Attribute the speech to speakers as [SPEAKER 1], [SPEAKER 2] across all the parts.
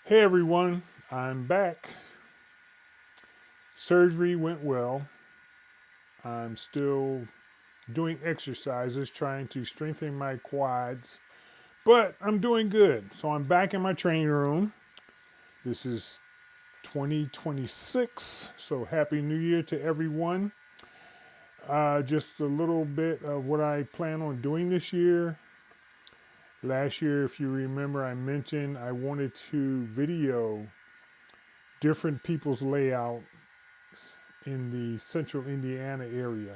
[SPEAKER 1] Hey everyone, I'm back. Surgery went well. I'm still doing exercises trying to strengthen my quads, but I'm doing good. So I'm back in my training room. This is 2026, so Happy New Year to everyone. Just a little bit of what I plan on doing this year. Last year, if you remember, I mentioned I wanted to video different people's layout in the central Indiana area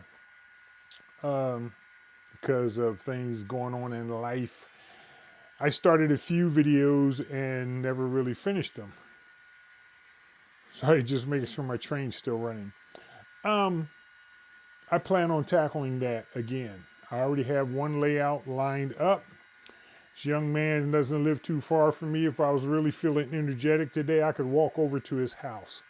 [SPEAKER 1] because of things going on in life. I started a few videos and never really finished them. So I just making sure my train's still running. I plan on tackling that again. I already have one layout lined up. This young man doesn't live too far from me. If I was really feeling energetic today, I could walk over to his house.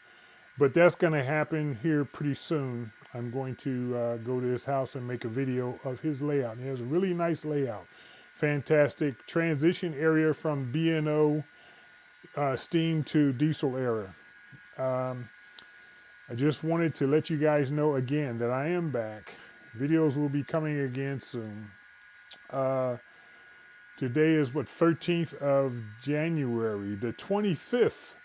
[SPEAKER 1] But that's going to happen here pretty soon. I'm going to go to his house and make a video of his layout. He has a really nice layout. Fantastic transition area from B&O steam to diesel era. I just wanted to let you guys know again that I am back. Videos will be coming again soon. Today is 13th of January. The 25th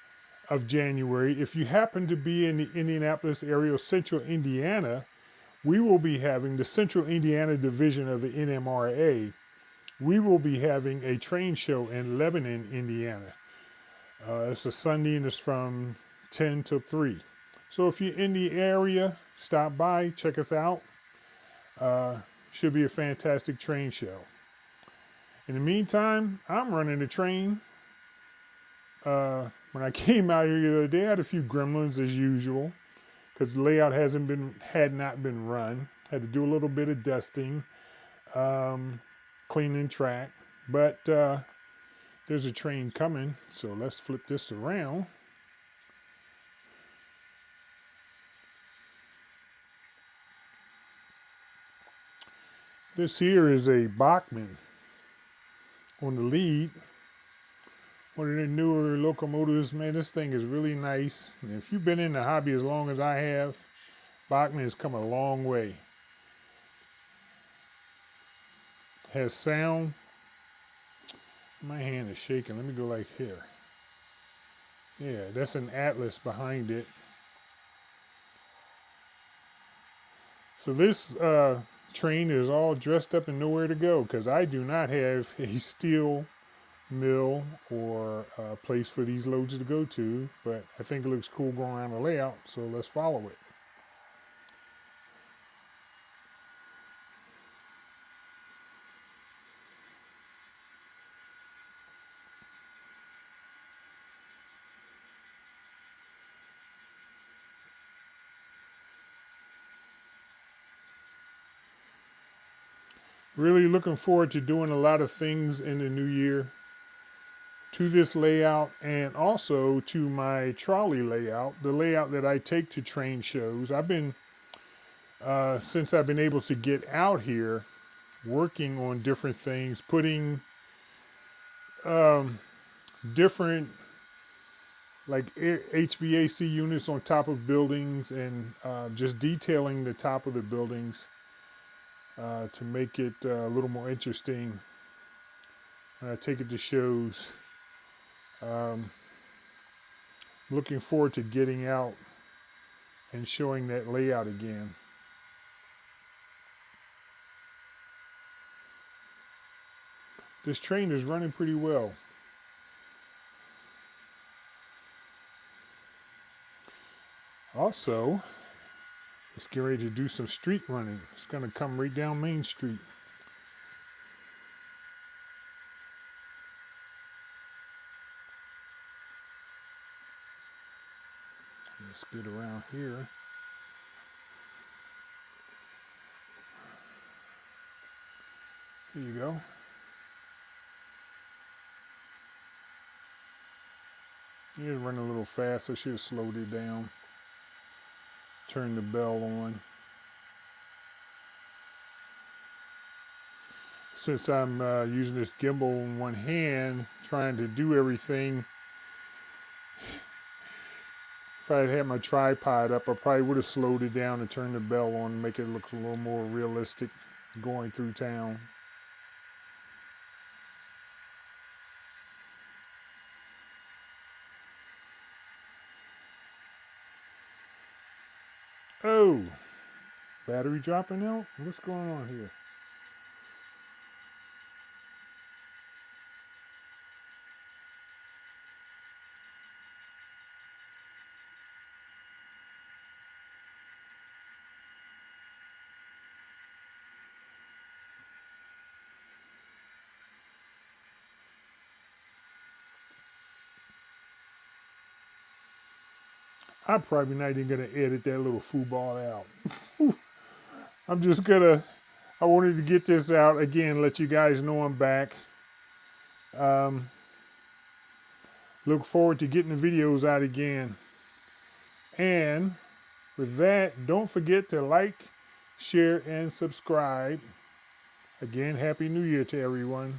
[SPEAKER 1] of January, if you happen to be in the Indianapolis area of central Indiana, we will be having the Central Indiana Division of the NMRA. We will be having a train show in Lebanon, Indiana. It's a Sunday and it's from 10 to 3. So if you're in the area, stop by, check us out. Should be a fantastic train show. In the meantime, I'm running the train. When I came out here the other day, I had a few gremlins as usual because the layout had not been run. Had to do a little bit of dusting, cleaning track, but there's a train coming, so let's flip this around. This here is a Bachmann on the lead. One of the newer locomotives, man, this thing is really nice. And if you've been in the hobby as long as I have, Bachmann has come a long way. Has sound. My hand is shaking. Let me go like here. Yeah, that's an Atlas behind it. So this train is all dressed up and nowhere to go because I do not have a steel mill or a place for these loads to go to, but I think it looks cool going around the layout, so let's follow it. Really looking forward to doing a lot of things in the new year to this layout and also to my trolley layout, the layout that I take to train shows. I've been, since I've been able to get out here, working on different things, putting different like HVAC units on top of buildings and just detailing the top of the buildings to make it a little more interesting when I take it to shows. Looking forward to getting out and showing that layout again. This train is running pretty well. Also, it's getting ready to do some street running. It's going to come right down Main Street. Let's get around here. Here you go. You're running a little fast. I should have slowed it down. Turn the bell on. Since I'm using this gimbal in one hand, trying to do everything, If I had had my tripod up, I probably would have slowed it down and turned the bell on to make it look a little more realistic going through town. Oh, battery dropping out? What's going on here? I'm probably not even gonna edit that little football out. I'm just gonna. I wanted to get this out again, let you guys know I'm back. Um, Look forward to getting the videos out again. And with that, don't forget to like, share, and subscribe. Again, Happy New Year to everyone.